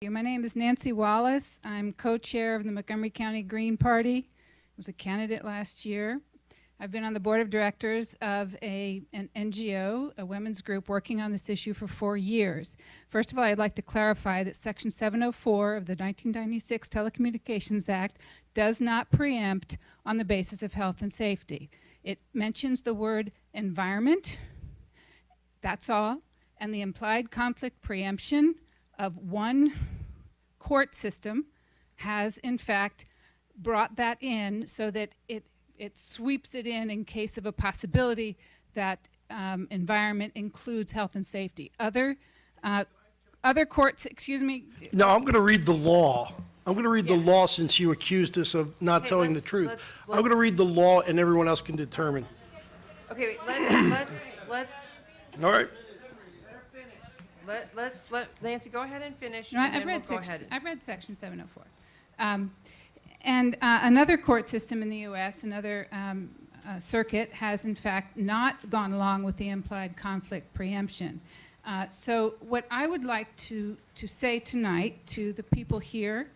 My name is Nancy Wallace. I'm co-chair of the Montgomery County Green Party. I was a candidate last year. I've been on the board of directors of an NGO, a women's group, working on this issue for 4 years. First of all, I'd like to clarify that Section 704 of the 1996 Telecommunications Act does not preempt on the basis of health and safety. It mentions the word environment, that's all, and the implied conflict preemption of one court system has, in fact, brought that in so that it sweeps it in case of a possibility that environment includes health and safety. Other courts, excuse me. No, I'm going to read the law. I'm going to read the law since you accused us of not telling the truth. I'm going to read the law and everyone else can determine. Okay, let's. All right. Let's let Nancy go ahead and finish. No, I've read Section 704. And another court system in the U.S., another circuit, has in fact not gone along with the implied conflict preemption. So what I would like to say tonight to the people here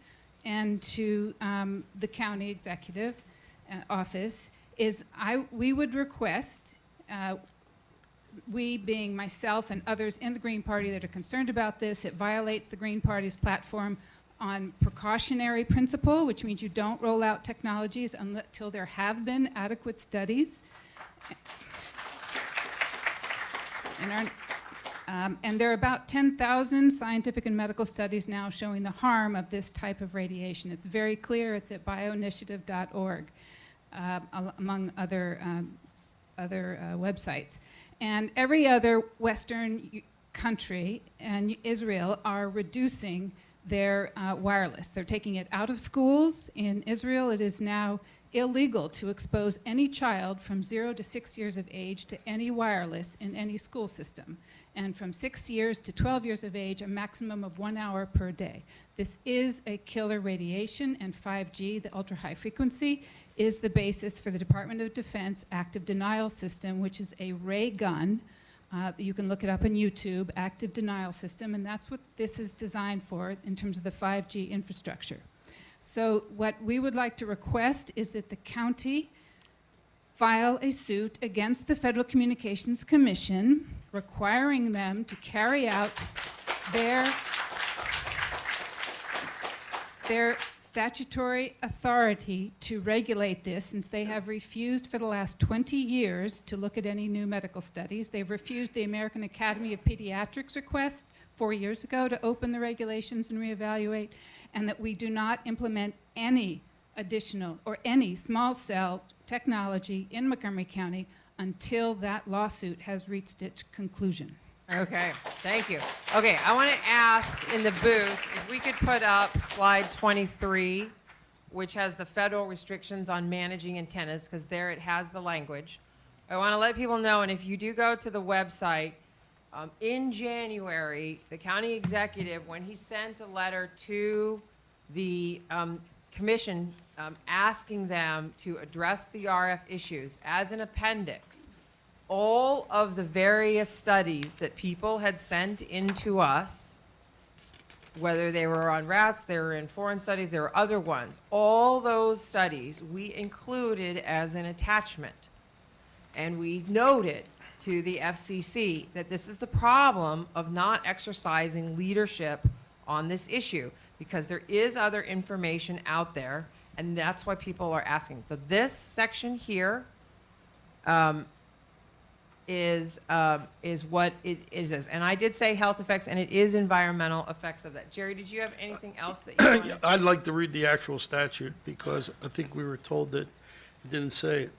and to the county executive office is we would request, we being myself and others in the Green Party that are concerned about this, it violates the Green Party's platform on precautionary principle, which means you don't roll out technologies until there have been adequate studies. And there are about 10,000 scientific and medical studies now showing the harm of this type of radiation. It's very clear. It's at bioinitiative.org, among other websites. And every other Western country and Israel are reducing their wireless. They're taking it out of schools. In Israel, it is now illegal to expose any child from 0 to 6 years of age to any wireless in any school system. And from 6 years to 12 years of age, a maximum of 1 hour per day. This is a killer radiation, and 5G, the ultra-high frequency, is the basis for the Department of Defense active denial system, which is a ray gun. You can look it up on YouTube, active denial system, and that's what this is designed for in terms of the 5G infrastructure. So what we would like to request is that the county file a suit against the Federal Communications Commission requiring them to carry out their statutory authority to regulate this, since they have refused for the last 20 years to look at any new medical studies. They've refused the American Academy of Pediatrics request 4 years ago to open the regulations and reevaluate, and that we do not implement any additional or any small cell technology in Montgomery County until that lawsuit has reached its conclusion. Okay, thank you. Okay, I want to ask in the booth if we could put up slide 23, which has the federal restrictions on managing antennas, because there it has the language. I want to let people know, and if you do go to the website, in January, the county executive, when he sent a letter to the commission asking them to address the RF issues as an appendix, all of the various studies that people had sent into us, whether they were on rats, they were in foreign studies, there were other ones, all those studies we included as an attachment. And we noted to the FCC that this is the problem of not exercising leadership on this issue, because there is other information out there, and that's why people are asking. So this section here is what it is. And I did say health effects, and it is environmental effects of that. Jerry, did you have anything else that you wanted to? I'd like to read the actual statute because I think we were told that it didn't say it.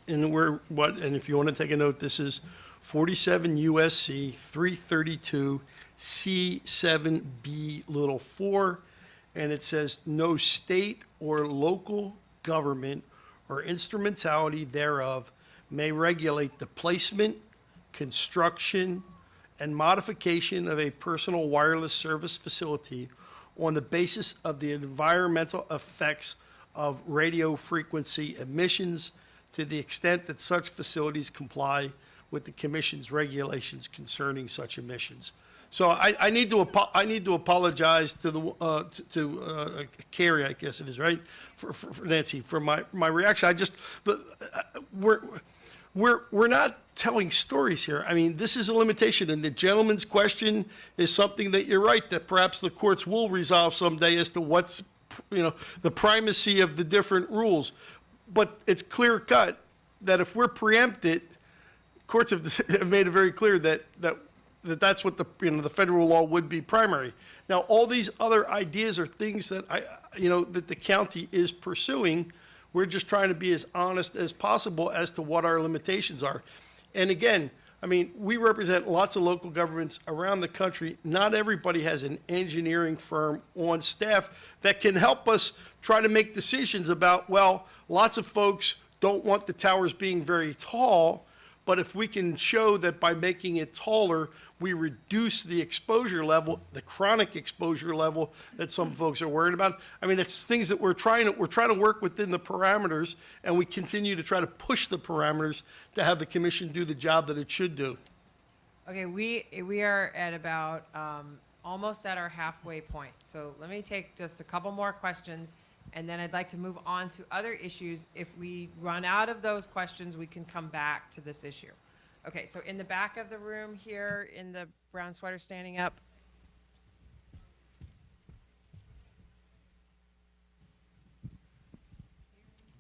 And and if you want to take a note, this is 47 USC 332 C7B 4, and it says no state or local government or instrumentality thereof may regulate the placement, construction, and modification of a personal wireless service facility on the basis of the environmental effects of radio frequency emissions to the extent that such facilities comply with the Commission's regulations concerning such emissions. So I need to apologize to Carrie, I guess it is, right? For Nancy, for my reaction. We're not telling stories here. I mean, this is a limitation, and the gentleman's question is something that you're right, that perhaps the courts will resolve someday as to what's, the primacy of the different rules. But it's clear cut that if we're preempted, courts have made it very clear that's what the federal law would be primary. Now, all these other ideas are things that that the county is pursuing. We're just trying to be as honest as possible as to what our limitations are. And again, I mean, we represent lots of local governments around the country. Not everybody has an engineering firm on staff that can help us try to make decisions about, well, lots of folks don't want the towers being very tall, but if we can show that by making it taller, we reduce the exposure level, the chronic exposure level that some folks are worried about. I mean, it's things that we're trying to work within the parameters, and we continue to try to push the parameters to have the commission do the job that it should do. Okay, we are at about almost at our halfway point. So let me take just a couple more questions, and then I'd like to move on to other issues. If we run out of those questions, we can come back to this issue. Okay, so in the back of the room here, in the brown sweater standing up.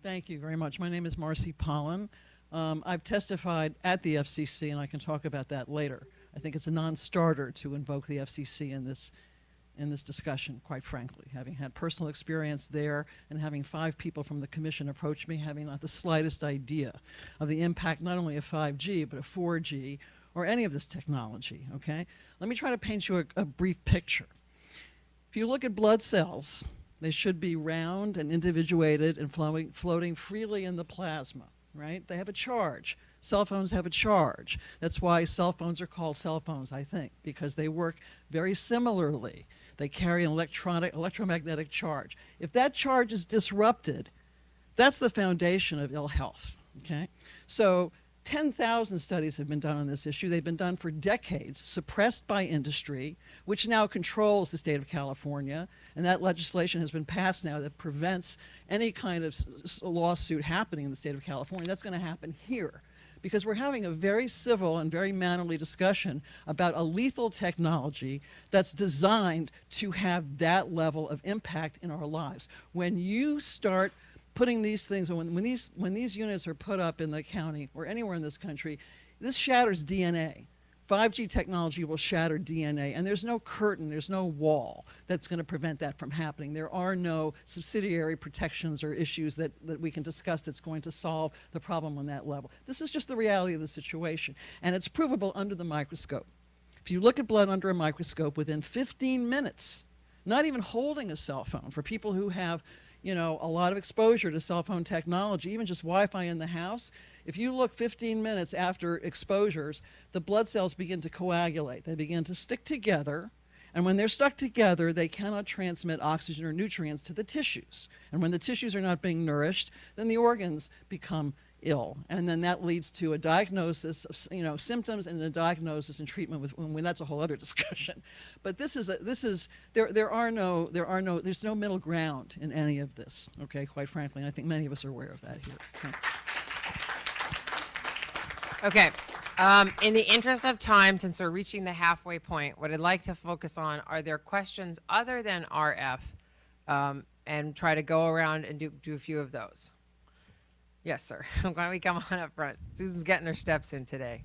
Thank you very much. My name is Marcy Pollan. I've testified at the FCC, and I can talk about that later. I think it's a non-starter to invoke the FCC in this discussion, quite frankly, having had personal experience there and having 5 people from the commission approach me having not the slightest idea of the impact not only of 5G, but of 4G or any of this technology, okay? Let me try to paint you a brief picture. If you look at blood cells, they should be round and individuated and floating freely in the plasma, right? They have a charge. Cell phones have a charge. That's why cell phones are called cell phones, I think, because they work very similarly. They carry an electromagnetic charge. If that charge is disrupted, that's the foundation of ill health, okay? So 10,000 studies have been done on this issue. They've been done for decades, suppressed by industry, which now controls the state of California, and that legislation has been passed now that prevents any kind of lawsuit happening in the state of California. That's going to happen here, because we're having a very civil and very mannerly discussion about a lethal technology that's designed to have that level of impact in our lives. When you start putting these things, when these units are put up in the county or anywhere in this country, this shatters DNA. 5G technology will shatter DNA, and there's no curtain, there's no wall that's going to prevent that from happening. There are no subsidiary protections or issues that we can discuss that's going to solve the problem on that level. This is just the reality of the situation, and it's provable under the microscope. If you look at blood under a microscope, within 15 minutes, not even holding a cell phone, for people who have a lot of exposure to cell phone technology, even just Wi-Fi in the house, if you look 15 minutes after exposures, the blood cells begin to coagulate. They begin to stick together, and when they're stuck together, they cannot transmit oxygen or nutrients to the tissues. And when the tissues are not being nourished, then the organs become ill, and then that leads to a diagnosis of symptoms and a diagnosis and treatment when that's a whole other discussion. But there's no middle ground in any of this, okay, quite frankly, and I think many of us are aware of that here. Okay. In the interest of time, since we're reaching the halfway point, what I'd like to focus on are there questions other than RF, and try to go around and do a few of those. Yes, sir. Why don't we come on up front? Susan's getting her steps in today.